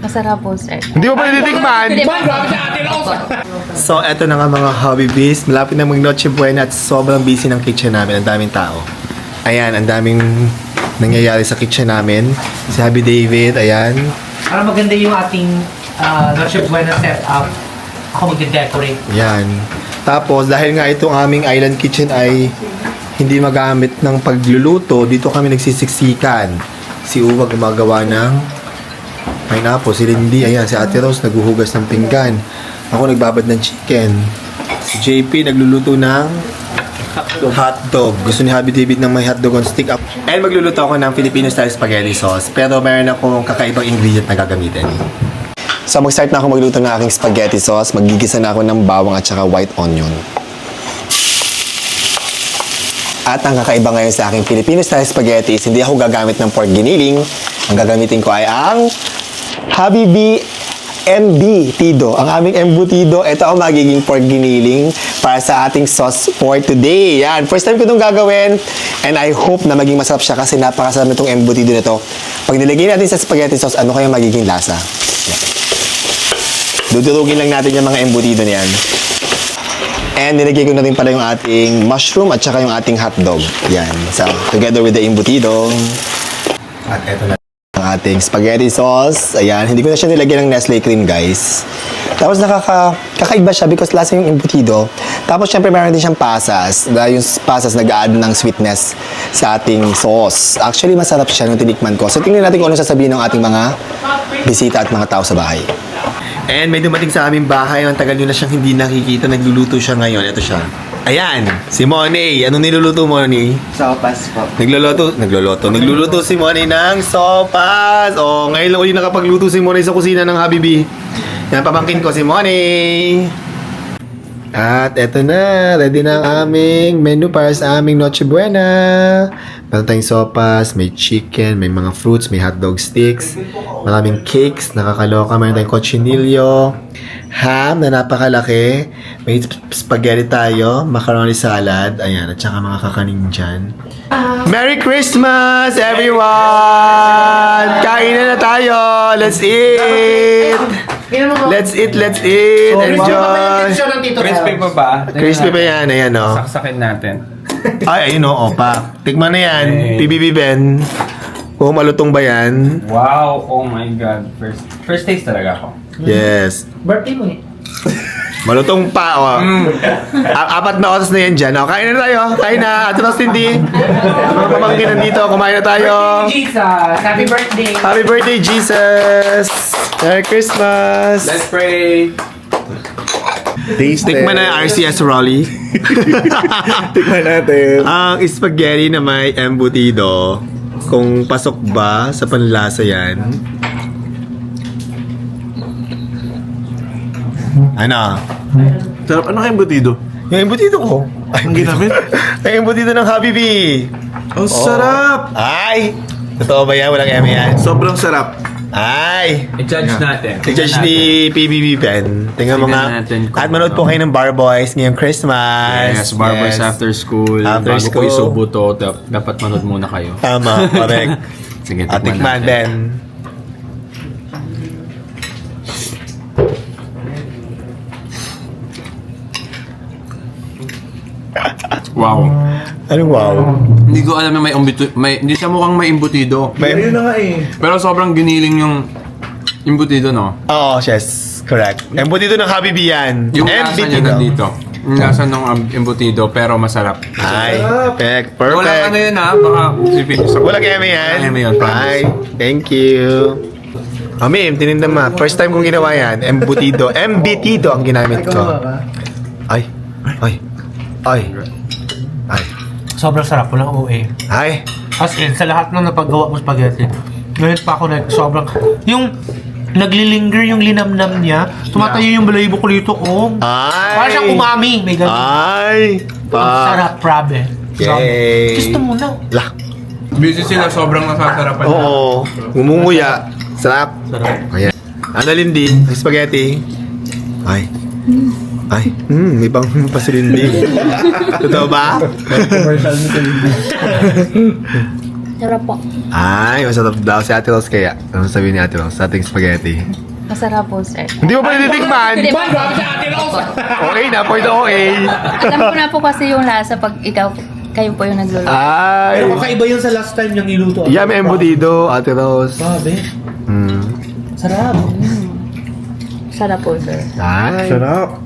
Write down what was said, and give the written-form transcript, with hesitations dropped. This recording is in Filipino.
Masarap po, sir. Hindi mo pa natitikman? So, eto na nga mga hobby bees. Malapit na mag-Noche Buena at sobrang busy ng kitchen namin. Ang daming tao. Ayan, ang daming nangyayari sa kitchen namin. Si Happy David, ayan. Para maganda yung ating Noche Buena setup, ako mag-decorate. Ayan. Tapos, dahil nga itong aming island kitchen ay hindi magamit ng pagluluto, dito kami nagsisiksikan. Si Uwa gumagawa ng pineapple. Si Lindy, ayan, si Ate Rose naghuhugas ng pinggan. Ako nagbabad ng chicken. Si JP nagluluto ng hotdog. Gusto ni Happy David ng may hotdog on stick up. And magluluto ako ng Filipino style spaghetti sauce. Pero meron akong kakaibang ingredient na gagamitin. So mag-start na ako magluto ng aking spaghetti sauce. Magigisa na ako ng bawang at saka white onion. At ang kakaiba ngayon sa aking Filipino style spaghetti is hindi ako gagamit ng pork giniling. Ang gagamitin ko ay ang Habibi Embutido. Ang aming embutido, ito ang magiging pork giniling para sa ating sauce for today. Yan, first time ko itong gagawin and I hope na maging masarap siya kasi napakasarap itong embutido nito. Pag nilagay natin sa spaghetti sauce, ano kaya magiging lasa? Yan. Dudurugin lang natin yung mga embutido niyan. And nilagay ko na rin pala yung ating mushroom at saka yung ating hotdog. Yan. So, together with the embutido. At eto na ang ating spaghetti sauce. Ayan. Hindi ko na siya nilagyan ng Nestle cream, guys. Tapos kakaiba siya because lasa yung embutido. Tapos syempre meron din siyang pasas. Dahil yung pasas nag-add ng sweetness sa ating sauce. Actually, masarap siya nung tinikman ko. So, tingnan natin kung ano sasabihin ng ating mga bisita at mga tao sa bahay. And may dumating sa aming bahay. Ang tagal nyo na siyang hindi nakikita. Nagluluto siya ngayon. Ito siya. Ayan, si Monay. Anong niluluto mo, Monay? Sopas po. Nagluluto si Monay ng sopas. Oh, ngayon lang ulit nakapagluto si Monay sa kusina ng Habibi. Yan, pamangkin ko si Monay. At eto na, ready na ang aming menu para sa aming Noche Buena. Meron tayong sopas, may chicken, may mga fruits, may hotdog sticks, maraming cakes, nakakaloka, meron tayong cochinillo, ham na napakalaki, may spaghetti tayo, macaroni salad, ayan, at saka mga kakanin dyan. Merry Christmas, everyone! Kain na tayo! Let's eat! Let's eat! Enjoy! Crispy pa ba? Crispy pa yan, ayan o. Saksakin natin. Ay, ayun o, opa. Tikman na yan, Hey. PBB Ben. Kung malutong ba yan? Wow! Oh my God. First taste talaga ako. Yes. Birthday mo eh. Malutong pa, o. Apat na oras na yan dyan. O, kain na tayo. Kain na. At tapos hindi. Mga pamangkin nandito. Kumain na tayo. Jesus! Happy birthday! Happy birthday, Jesus! Merry Christmas! Let's pray! Tikman na RCS Rolly. Tikman natin. Ang spaghetti na may embutido. Kung pasok ba sa panlasa yan. Ano? Sarap. Ano kayong butido? Yung embutido ko. Ang ginamit? Yung embutido ng Habibi. Ang sarap! Ay! Totoo ba yan? Walang eme yan? Sobrang sarap. Ay! I-judge natin. I-judge ni PBB Pen. Tingnan mo nga. Tingnan natin kung At manood po kayo ng Bar Boys ngayong Christmas. Yes, Bar Boys after school. After Bago school. ko isubo to, dapat manood muna kayo. Tama, correct. Sige, At tikman, tikman natin. Ben. Wow. Anong wow? Hindi ko alam na hindi siya mukhang may imbutido. Ayun na nga eh. Pero sobrang giniling yung imbutido, no? Oo, yes. Correct. Embutido ng Habibi yan. Yung lasa niya nandito. Yung lasa ng embutido, pero masarap. Ay, perfect. Walang ano Perfect. yun ha, baka sipin sa... Walang eme yan? Walang eme yun, promise. Ay, thank you. Ma'am, tininda ma. First time kong ginawa yan. Embutido. Embutido ang ginamit ko. Ay. Ay. Ay. Ay. Sobrang sarap, walang OA. Ay. As in, sa lahat ng napagawa mo spaghetti, ngayon pa ako sobrang... Yung naglilinger yung linamnam niya, tumatayo yung balayibo ko dito, oh. Ay. Parang siyang umami, may ganun. Ay. Ang sarap, prabe. Yay. Gusto mo na. Lah. Busy sila, sobrang nasasarapan. Oo. Ngumunguya. Sarap. Ayan. Ano, Lindy? May spaghetti. Ay. Ay. May bang pa si Lindy. Totoo ba? Commercial nito. Sarap po. Ay, masarap daw si Ate Rose kaya. Ano sabihin ni Ate Rose sa ating spaghetti? Masarap po, sir. Hindi mo pa natitikman? Hindi po. Okay na, point okay. Alam ko na po kasi yung lasa pag kayo po yung nagluluto. Ay, Pero kakaiba yun sa last time niyang niluto. yum embutido, Ate Rose. Grabe. Mm. Sarap. Sarap po, sir. Ay. Sarap.